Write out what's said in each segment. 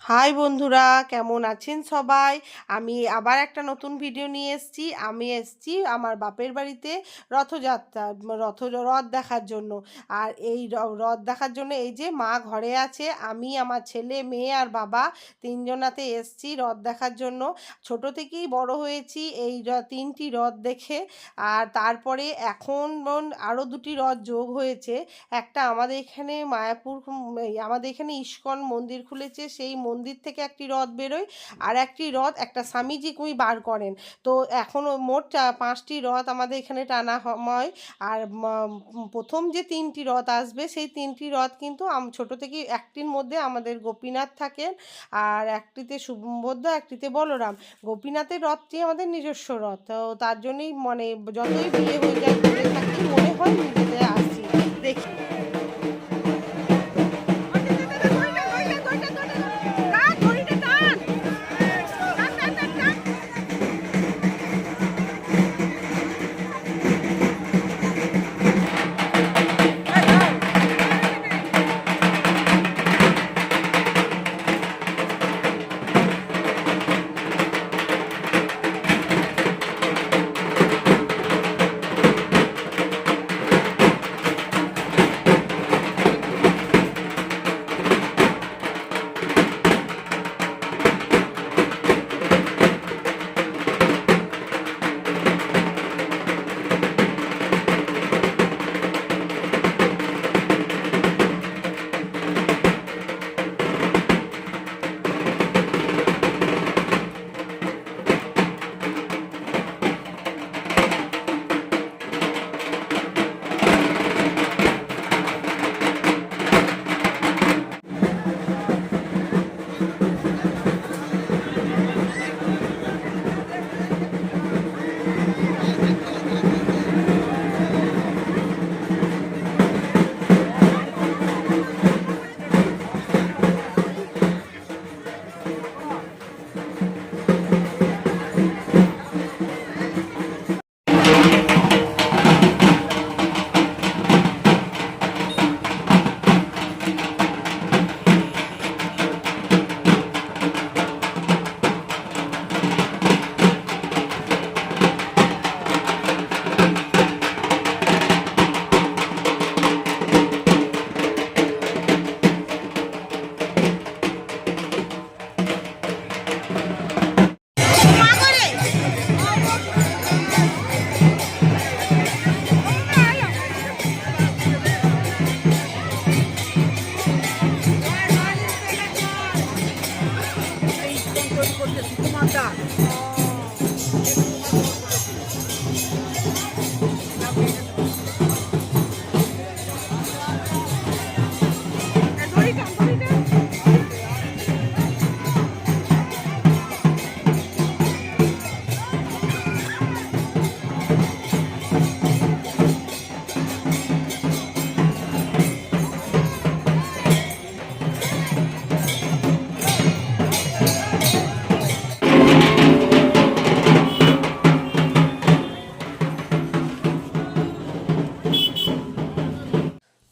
High বন্ধুরা, কেমন আছেন সবাই? আমি আবার একটা নতুন ভিডিও নিয়ে এসেছি। আমি এসেছি আমার বাপের বাড়িতে রথযাত্রা, রথ দেখার জন্য। আর এই রথ দেখার জন্য এই যে মা ঘরে আছে, আমি আমার ছেলে মেয়ে আর বাবা তিনজনাতে এসেছি রথ দেখার জন্য। ছোট থেকেই বড় হয়েছি এই তিনটি রথ দেখে। আর তারপরে এখন আরও দুটি রথ যোগ হয়েছে। একটা আমাদের এখানে মায়াপুর, আমাদের এখানে ইস্কন মন্দির খুলেছে, সেই মন্দির থেকে একটি রথ বেরোয়। আর একটি রথ একটা স্বামীজি কুই বার করেন। তো এখনও মোট 5টি রথ আমাদের এখানে টানা হয়। আর প্রথম যে 3টি রথ আসবে সেই 3টি রথ কিন্তু ছোট থেকেই একটির মধ্যে আমাদের গোপীনাথ থাকেন, আর একটিতে সুভদ্রা, একটিতে বলরাম। গোপীনাথের রথটি আমাদের নিজস্ব রথ, তো তার জন্যই মানে যতই বিয়ে হয়ে যায় দূরে থাকি মনে হয় নিজেদের আসি দেখি।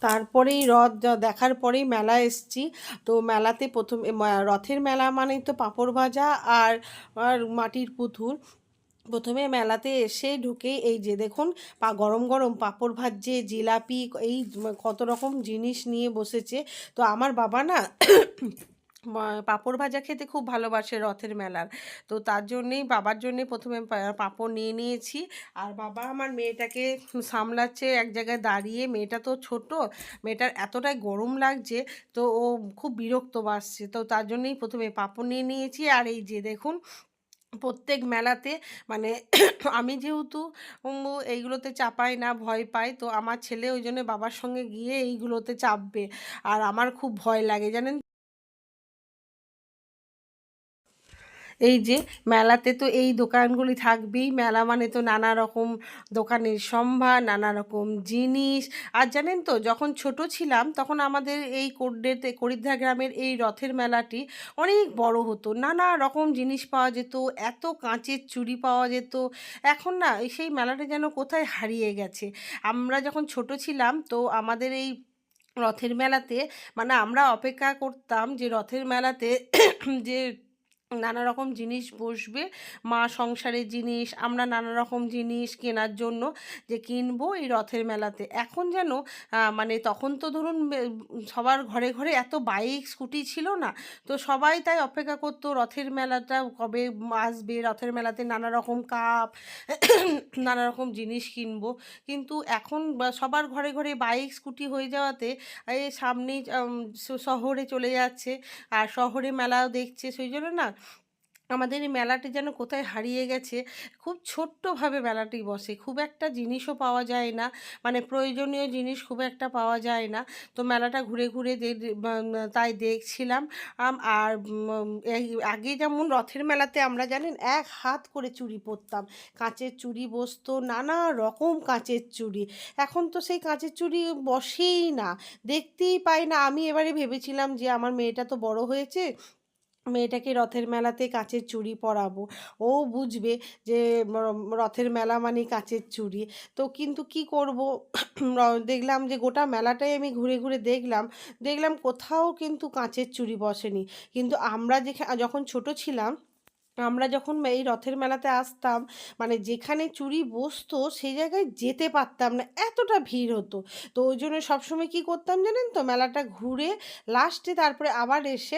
তারপরেই রথ দেখার পরেই মেলা এসছি। তো মেলাতে প্রথম রথের মেলা মানেই তো পাঁপড় ভাজা আর মাটির পুতুল। প্রথমে মেলাতে এসে ঢুকেই এই যে দেখুন, গরম গরম পাঁপড় ভাজছে, জিলাপি, এই কত রকম জিনিস নিয়ে বসেছে। তো আমার বাবা না পাঁপড় ভাজা খেতে খুব ভালোবাসে রথের মেলার। তো তার জন্যেই বাবার জন্যে প্রথমে পাঁপড় নিয়ে নিয়েছি। আর বাবা আমার মেয়েটাকে সামলাচ্ছে এক জায়গায় দাঁড়িয়ে। মেয়েটা তো ছোট, মেয়েটার এতটাই গরম লাগছে, তো ও খুব বিরক্ত বাসছে। তো তার জন্যেই প্রথমে পাঁপড় নিয়ে নিয়েছি। আর এই যে দেখুন, প্রত্যেক মেলাতে মানে আমি যেহেতু এইগুলোতে চাপাই না, ভয় পাই, তো আমার ছেলে ওই জন্য বাবার সঙ্গে গিয়ে এইগুলোতে চাপবে। আর আমার খুব ভয় লাগে জানেন। এই যে মেলাতে তো এই দোকানগুলি থাকবেই। মেলা মানে তো নানা রকম দোকানের সম্ভার, নানা রকম জিনিস। আর জানেন তো, যখন ছোট ছিলাম তখন আমাদের এই করিদ্ধা গ্রামের এই রথের মেলাটি অনেক বড় হতো, নানা রকম জিনিস পাওয়া যেত, এত কাঁচের চুড়ি পাওয়া যেত। এখন না সেই মেলাটা যেন কোথায় হারিয়ে গেছে। আমরা যখন ছোট ছিলাম তো আমাদের এই রথের মেলাতে মানে আমরা অপেক্ষা করতাম যে রথের মেলাতে যে নানা রকম জিনিস বসবে, মা সংসারের জিনিস, আমরা নানা রকম জিনিস কেনার জন্য যে কিনবো এই রথের মেলাতে। এখন যেন মানে তখন তো ধরুন সবার ঘরে ঘরে এত বাইক স্কুটি ছিল না, তো সবাই তাই অপেক্ষা করতো রথের মেলাটা কবে আসবে, রথের মেলাতে নানা রকম কাপ নানা রকম জিনিস কিনবো। কিন্তু এখন সবার ঘরে ঘরে বাইক স্কুটি হয়ে যাওয়াতে এই সামনেই শহরে চলে যাচ্ছে, আর শহরে মেলাও দেখছে, সেই জন্য না আমাদের এই মেলাটি যেন কোথায় হারিয়ে গেছে। খুব ছোট্টভাবে মেলাটি বসে, খুব একটা জিনিসও পাওয়া যায় না, মানে প্রয়োজনীয় জিনিস খুব একটা পাওয়া যায় না। তো মেলাটা ঘুরে ঘুরে তাই দেখছিলাম। আর এই আগে যেমন রথের মেলাতে আমরা জানেন এক হাত করে চুড়ি পরতাম, কাঁচের চুড়ি বসতো, নানা রকম কাঁচের চুড়ি। এখন তো সেই কাঁচের চুড়ি বসেই না, দেখতেই পাই না। আমি এবারে ভেবেছিলাম যে আমার মেয়েটা তো বড় হয়েছে, মেয়েটাকে রথের মেলাতে কাচের চুড়ি পরাবো, ও বুঝবে যে রথের মেলা মানে কাচের চুড়ি। তো কিন্তু কি করব, দেখলাম যে গোটা মেলাটাই আমি ঘুরে ঘুরে দেখলাম, দেখলাম কোথাও কিন্তু কাঁচের চুড়ি বসেনি। কিন্তু আমরা যখন ছোট ছিলাম, আমরা যখন এই রথের মেলাতে আসতাম, মানে যেখানে চুরি বসতো সেই জায়গায় যেতে পারতাম না, এতটা ভিড় হতো। তো ওই জন্য সবসময় কী করতাম জানেন তো, মেলাটা ঘুরে লাস্টে তারপরে আবার এসে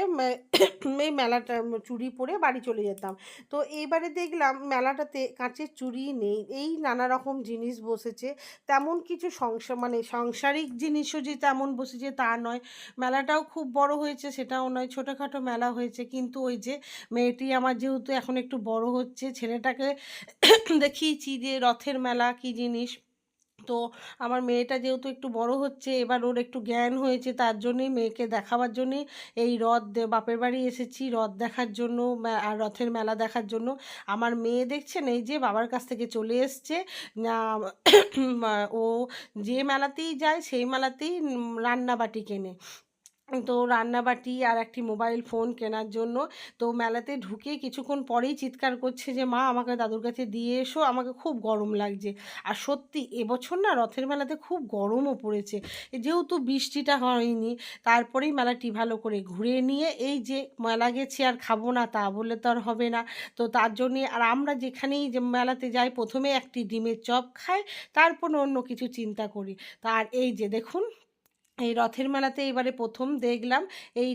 এই মেলাটা চুড়ি পরে বাড়ি চলে যেতাম। তো এইবারে দেখলাম মেলাটাতে কাঁচের চুড়ি নেই, এই নানা রকম জিনিস বসেছে। তেমন কিছু মানে সাংসারিক জিনিসও যে তেমন বসেছে তা নয়, মেলাটাও খুব বড় হয়েছে সেটাও নয়, ছোটোখাটো মেলা হয়েছে। কিন্তু ওই যে মেয়েটি আমার যেহেতু এখন একটু বড় হচ্ছে, ছেলেটাকে দেখিয়েছি যে রথের মেলা কী জিনিস। তো আমার মেয়েটা যেহেতু একটু বড় হচ্ছে, এবার ওর একটু জ্ঞান হয়েছে, তার জন্যই মেয়েকে দেখাবার জন্যই এই বাপের বাড়ি এসেছি রথ দেখার জন্য, আর রথের মেলা দেখার জন্য। আমার মেয়ে দেখছেন এই যে বাবার কাছ থেকে চলে এসছে, ও যে মেলাতেই যায় সেই মেলাতেই রান্নাবাটি কেনে। তো রান্নাবাটি আর একটি মোবাইল ফোন কেনার জন্য। তো মেলাতে ঢুকে কিছুক্ষণ পরেই চিৎকার করছে যে মা আমাকে দাদুর কাছে দিয়ে এসো, আমাকে খুব গরম লাগছে। আর সত্যি এবছর না রথের মেলাতে খুব গরমও পড়েছে, যেহেতু বৃষ্টিটা হয়নি। তারপরেই মেলাটি ভালো করে ঘুরে নিয়ে এই যে মেলা গেছি আর খাবো না তা বললে তো আর হবে না। তো তার জন্যে আর আমরা যেখানেই যে মেলাতে যাই প্রথমে একটি ডিমের চপ খাই, তারপর অন্য কিছু চিন্তা করি। তার এই যে দেখুন এই রথের মেলাতে এবারে প্রথম দেখলাম এই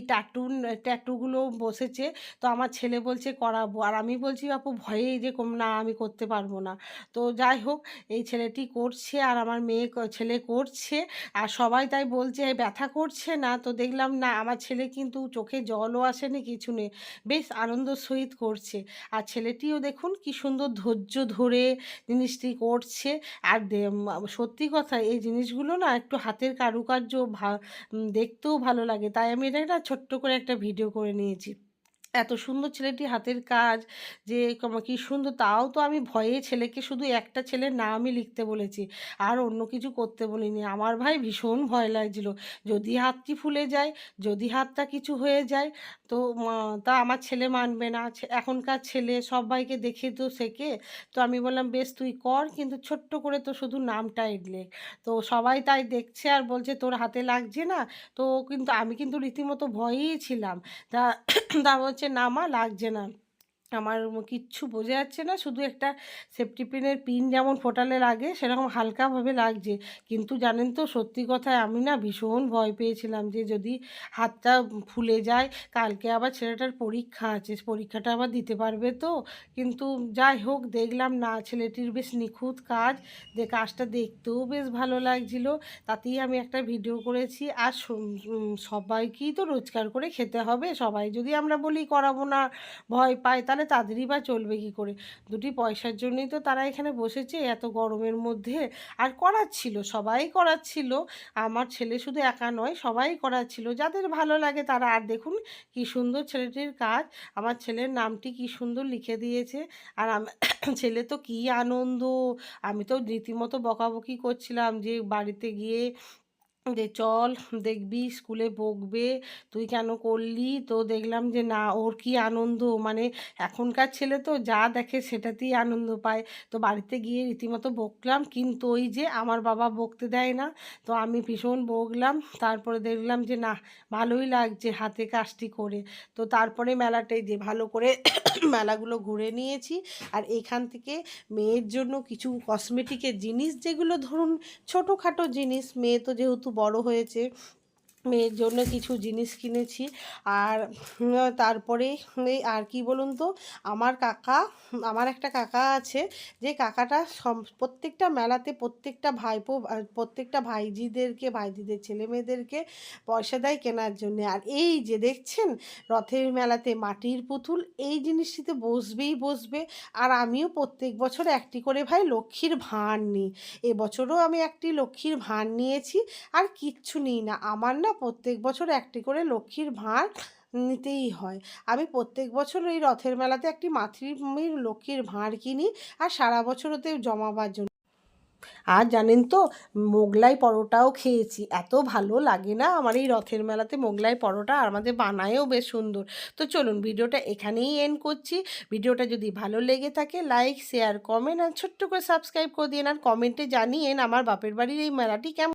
ট্যাটুগুলো বসেছে। তো আমার ছেলে বলছে করাবো, আর আমি বলছি বাপু ভয়েই যে না আমি করতে পারবো না। তো যাই হোক এই ছেলেটি করছে আর আমার ছেলে করছে, আর সবাই তাই বলছে ব্যথা করছে না? তো দেখলাম না, আমার ছেলে কিন্তু চোখে জলও আসেনি, কিছু নেই, বেশ আনন্দ সহিত করছে। আর ছেলেটিও দেখুন কি সুন্দর ধৈর্য ধরে জিনিসটি করছে। আর সত্যি কথা এই জিনিসগুলো না একটু হাতের কারুকার্য দেখতেও ভালো লাগে, তাই আমি এটা একটা ছোট্ট করে একটা ভিডিও করে নিয়েছি। এত সুন্দর ছেলেটি হাতের কাজ, যে কি সুন্দর। তাও তো আমি ভয়ে ছেলেকে শুধু একটা ছেলের নামই লিখতে বলেছি, আর অন্য কিছু করতে বলিনি। আমার ভাই ভীষণ ভয় লাগছিল, যদি হাতটি ফুলে যায়, যদি হাতটা কিছু হয়ে যায়, তো তা আমার ছেলে মানবে না। এখনকার ছেলে সবাইকে দেখে তো শেখে। তো আমি বললাম বেশ তুই কর, কিন্তু ছোট্ট করে তো শুধু নামটাই লেখ। তো সবাই তাই দেখছে আর বলছে তোর হাতে লাগছে না? তো কিন্তু আমি কিন্তু রীতিমতো ভয়েই ছিলাম। তা তা বলছে না মা লাগছে না, আমার কিচ্ছু বোঝা যাচ্ছে না, শুধু একটা সেফটি পিনের পিন যেমন ফোটালে লাগে সেরকম হালকাভাবে লাগছে। কিন্তু জানেন তো সত্যি কথায় আমি না ভীষণ ভয় পেয়েছিলাম যে যদি হাতটা ফুলে যায়, কালকে আবার ছেলেটার পরীক্ষা আছে, পরীক্ষাটা আবার দিতে পারবে তো। কিন্তু যাই হোক দেখলাম না ছেলেটির বেশ নিখুঁত কাজ, যে কাজটা দেখতেও বেশ ভালো লাগছিল। তাতেই আমি একটা ভিডিও করেছি। আর সবাইকেই তো রোজগার করে খেতে হবে, সবাই যদি আমরা বলি করাবো না, ভয় পায়, তাহলে তাদেরই বা চলবে কী করে? দুটি পয়সার জন্যই তো তারা এখানে বসেছে এত গরমের মধ্যে। আর করাচ্ছিল, সবাই করাচ্ছিল, আমার ছেলে শুধু একা নয়, সবাই করাচ্ছিল, যাদের ভালো লাগে তারা। আর দেখুন কি সুন্দর ছেলেটির কাজ, আমার ছেলের নামটি কি সুন্দর লিখে দিয়েছে। আর ছেলে তো কি আনন্দ, আমি তো রীতিমতো বকাবকি করছিলাম যে বাড়িতে গিয়ে যে চল দেখবি স্কুলে বকবে, তুই কেন করলি? তো দেখলাম যে না, ওর কি আনন্দ, মানে এখনকার ছেলে তো যা দেখে সেটাতেই আনন্দ পায়। তো বাড়িতে গিয়ে রীতিমতো বকলাম, কিন্তু ওই যে আমার বাবা বকতে দেয় না, তো আমি ভীষণ বকলাম। তারপরে দেখলাম যে না, ভালোই লাগছে হাতে কাজটি করে। তো তারপরে মেলাটায় যে ভালো করে মেলাগুলো ঘুরে নিয়েছি। আর এখান থেকে মেয়ের জন্য কিছু কসমেটিকের জিনিস, যেগুলো ধরুন ছোটোখাটো জিনিস, মেয়ে তো যেহেতু বড় হয়েছে, মেয়ের জন্য কিছু জিনিস কিনেছি। আর তারপরে এই আর কি বলুন তো, আমার কাকা, আমার একটা কাকা আছে, যে কাকাটা প্রত্যেকটা মেলাতে প্রত্যেকটা ভাইপো প্রত্যেকটা ভাইজিদের ছেলে মেয়েদেরকে পয়সা দেয় কেনার জন্যে। আর এই যে দেখছেন, রথের মেলাতে মাটির পুতুল, এই জিনিসটিতে বসবেই বসবে। আর আমিও প্রত্যেক বছর একটি করে ভাই লক্ষ্মীর ভাঁড় নিই। এবছরও আমি একটি লক্ষ্মীর ভাঁড় নিয়েছি। আর কিচ্ছু নিই না, আমার না প্রত্যেক বছর একটি করে লক্ষ্মীর ভাঁড় নিতেই হয়। আমি প্রত্যেক বছর এই রথের মেলাতে একটি মাতৃভূমির লক্ষ্মীর ভাঁড় কিনি, আর সারা বছর ওতে জমাবার জন্য। আর জানেন তো, মোগলাই পরোটাও খেয়েছি, এত ভালো লাগে না আমার এই রথের মেলাতে মোগলাই পরোটা, আর আমাদের বানায়ও বেশ সুন্দর। তো চলুন ভিডিওটা এখানেই এন্ড করছি। ভিডিওটা যদি ভালো লেগে থাকে লাইক শেয়ার কমেন্ট আর ছোট্ট করে সাবস্ক্রাইব করে দিন, আর কমেন্টে জানিয়েন আমার বাপের বাড়ির এই মেলাটি কেমন।